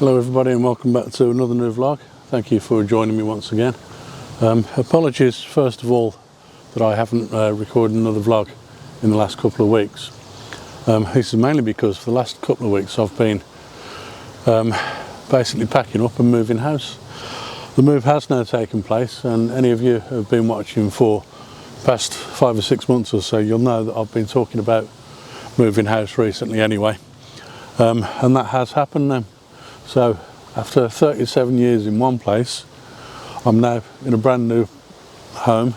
Hello everybody and welcome back to another new vlog. Thank you for joining me once again. Apologies first of all that I haven't recorded another vlog in the last couple of weeks. This is mainly because for the last couple of weeks I've been basically packing up and moving house. The move has now taken place, and any of you who have been watching for the past 5 or 6 months or so, you'll know that I've been talking about moving house recently anyway. And that has happened now. So after 37 years in one place, I'm now in a brand new home,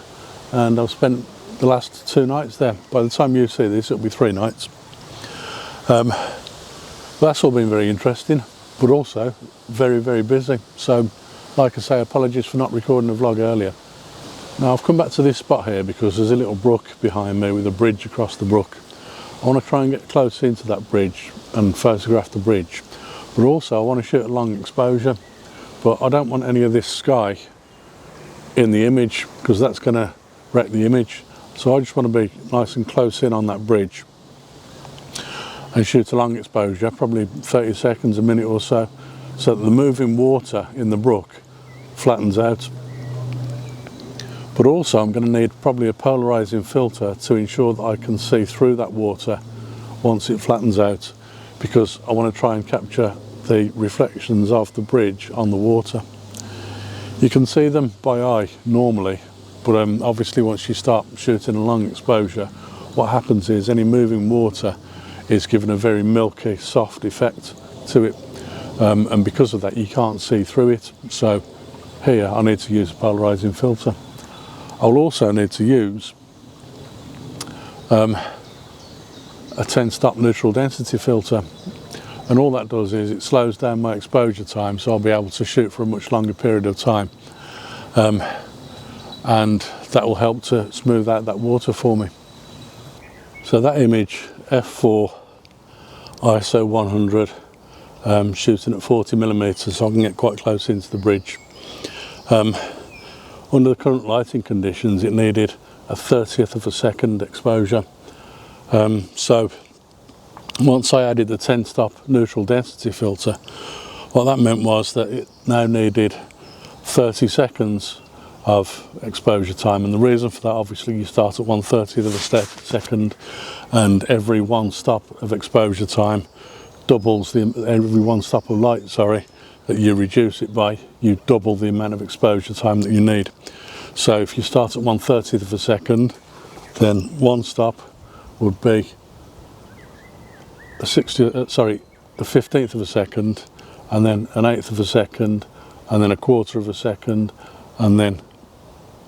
and I've spent the last 2 nights there. By the time you see this, it'll be 3 nights. That's all been very interesting, but also very, very busy. So like I say, apologies for not recording a vlog earlier. Now I've come back to this spot here because there's a little brook behind me with a bridge across the brook. I want to try and get close into that bridge and photograph the bridge. But also I want to shoot a long exposure, but I don't want any of this sky in the image because that's going to wreck the image. So I just want to be nice and close in on that bridge and shoot a long exposure, probably 30 seconds, a minute or so, so that the moving water in the brook flattens out. But also I'm going to need probably a polarizing filter to ensure that I can see through that water once it flattens out, because I want to try and capture the reflections of the bridge on the water. You can see them by eye normally, but obviously once you start shooting a long exposure, what happens is any moving water is given a very milky, soft effect to it, and because of that you can't see through it. So here I need to use a polarizing filter. I'll also need to use a 10-stop neutral density filter, and all that does is it slows down my exposure time, so I'll be able to shoot for a much longer period of time, and that will help to smooth out that water for me. So that image, f4 ISO 100, shooting at 40mm, so I can get quite close into the bridge. Under the current lighting conditions it needed a 30th of a second exposure. So once I added the 10-stop neutral density filter, what that meant was that it now needed 30 seconds of exposure time, and the reason for that, obviously you start at 1/30th of a second, and every 1 stop of exposure time doubles every 1 stop of light, that you reduce it by, you double the amount of exposure time that you need. So if you start at 1/30th of a second, then 1 stop would be the 15th of a second, and then an 1/8 of a second, and then a 1/4 of a second, and then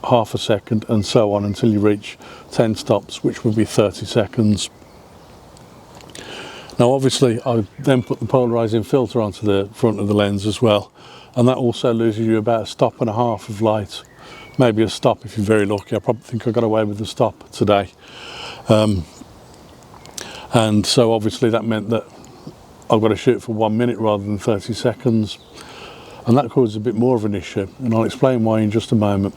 half a second, and so on until you reach 10 stops, which would be 30 seconds. Now obviously I then put the polarizing filter onto the front of the lens as well, and that also loses you about 1.5 stops of light, maybe a stop if you're very lucky. I probably think I got away with the stop today. And so obviously that meant that I've got to shoot for 1 minute rather than 30 seconds, and that causes a bit more of an issue, and I'll explain why in just a moment.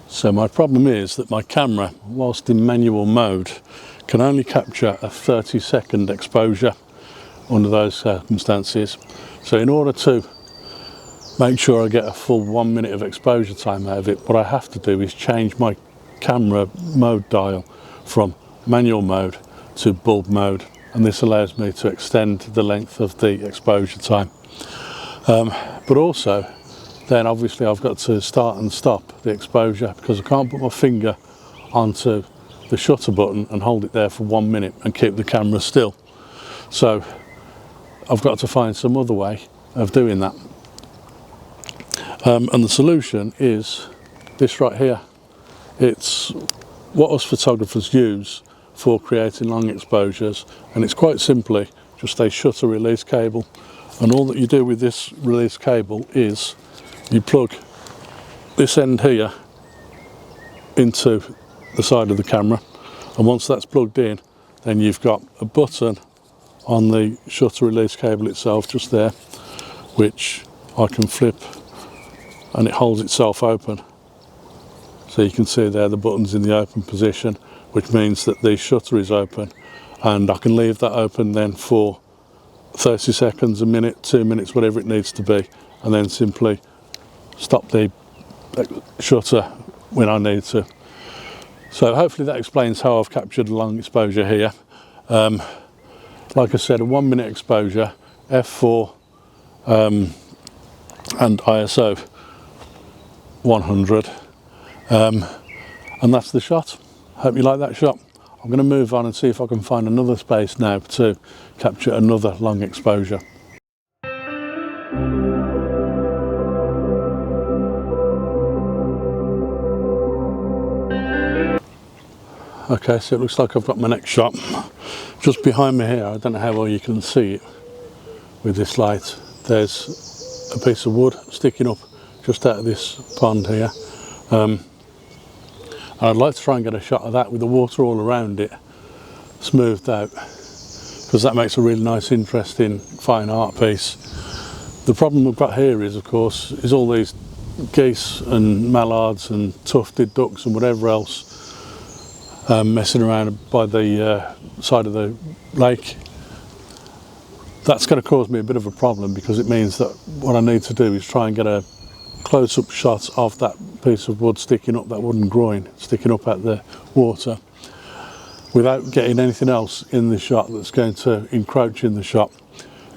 So my problem is that my camera, whilst in manual mode, can only capture a 30-second exposure under those circumstances. So in order to make sure I get a full 1 minute of exposure time out of it, what I have to do is change my camera mode dial from manual mode to bulb mode, and this allows me to extend the length of the exposure time. But also then obviously I've got to start and stop the exposure, because I can't put my finger onto the shutter button and hold it there for 1 minute and keep the camera still. So I've got to find some other way of doing that, and the solution is this right here. It's what us photographers use for creating long exposures, and it's quite simply just a shutter release cable. And all that you do with this release cable is you plug this end here into the side of the camera, and once that's plugged in, then you've got a button on the shutter release cable itself just there, which I can flip and it holds itself open. So you can see there the button's in the open position, which means that the shutter is open, and I can leave that open then for 30 seconds, a minute, 2 minutes, whatever it needs to be, and then simply stop the shutter when I need to. So hopefully that explains how I've captured a long exposure here. Like I said, a 1 minute exposure, f4 and ISO 100, and that's the shot. Hope you like that shot. I'm going to move on and see if I can find another space now to capture another long exposure. Okay, so it looks like I've got my next shot. Just behind me here, I don't know how well you can see it with this light, there's a piece of wood sticking up just out of this pond here. And I'd like to try and get a shot of that with the water all around it, smoothed out, because that makes a really nice, interesting, fine art piece. The problem we've got here is, of course, is all these geese and mallards and tufted ducks and whatever else messing around by the side of the lake. That's going to cause me a bit of a problem, because it means that what I need to do is try and get a close-up shot of that piece of wood sticking up, that wooden groin sticking up at the water, without getting anything else in the shot that's going to encroach in the shot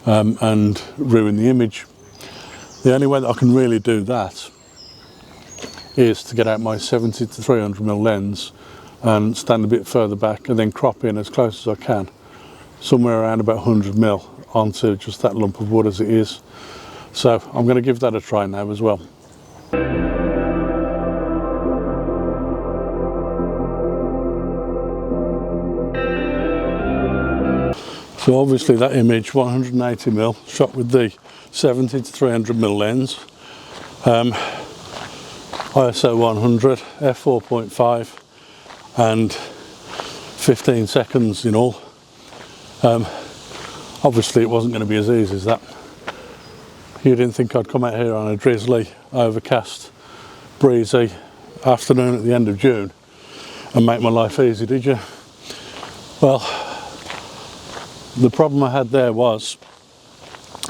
and ruin the image. The only way that I can really do that is to get out my 70 to 300mm lens and stand a bit further back and then crop in as close as I can, somewhere around about 100mm onto just that lump of wood as it is. So I'm going to give that a try now as well. So obviously that image, 180mm, shot with the 70 to 300mm lens, ISO 100, f4.5 and 15 seconds in all. Obviously it wasn't going to be as easy as that. You didn't think I'd come out here on a drizzly, overcast, breezy afternoon at the end of June and make my life easy, did you? Well, the problem I had there was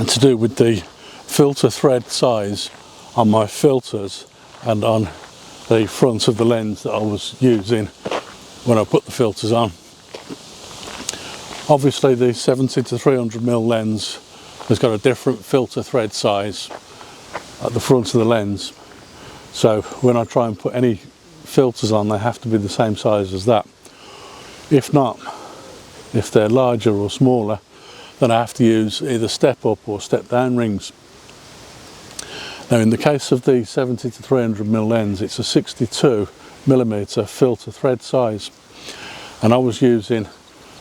to do with the filter thread size on my filters and on the front of the lens that I was using when I put the filters on. Obviously the 70 to 300mm lens has got a different filter thread size at the front of the lens, so when I try and put any filters on, they have to be the same size as that. If not, if they're larger or smaller, then I have to use either step up or step down rings. Now in the case of the 70 to 300mm lens, it's a 62mm filter thread size, and I was using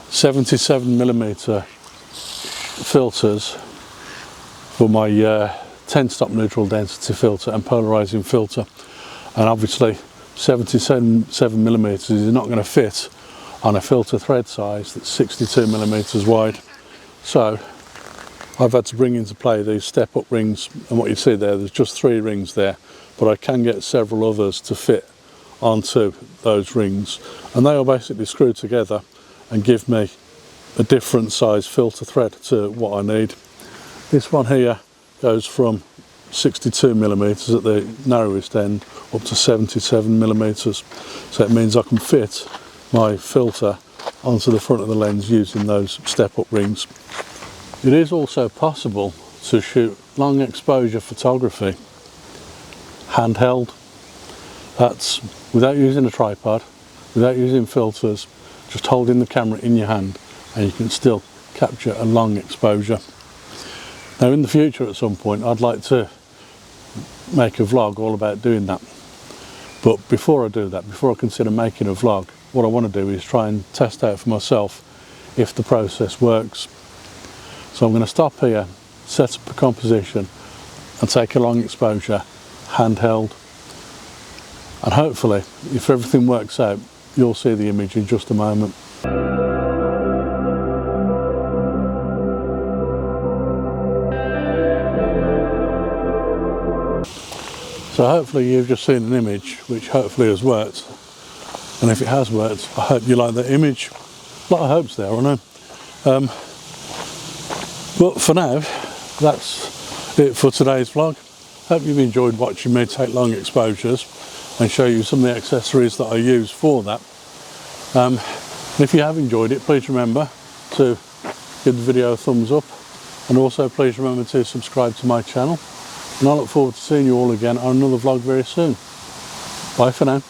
77mm filters for my 10 stop neutral density filter and polarizing filter, and obviously 77mm is not going to fit on a filter thread size that's 62mm wide. So I've had to bring into play these step up rings, and what you see there's just 3 rings there, but I can get several others to fit onto those rings, and they will basically screw together and give me a different size filter thread to what I need. This one here goes from 62mm at the narrowest end up to 77mm, so it means I can fit my filter onto the front of the lens using those step up rings. It is also possible to shoot long exposure photography handheld. That's without using a tripod, without using filters, just holding the camera in your hand, and you can still capture a long exposure. Now in the future at some point I'd like to make a vlog all about doing that, but before I do that, before I consider making a vlog, what I want to do is try and test out for myself if the process works. So I'm going to stop here, set up a composition and take a long exposure handheld, and hopefully if everything works out you'll see the image in just a moment. So hopefully you've just seen an image which hopefully has worked, and if it has worked I hope you like that image. A lot of hopes there, I know. But for now, that's it for today's vlog. Hope you've enjoyed watching me take long exposures and show you some of the accessories that I use for that. And if you have enjoyed it, please remember to give the video a thumbs up, and also please remember to subscribe to my channel, and I look forward to seeing you all again on another vlog very soon. Bye for now.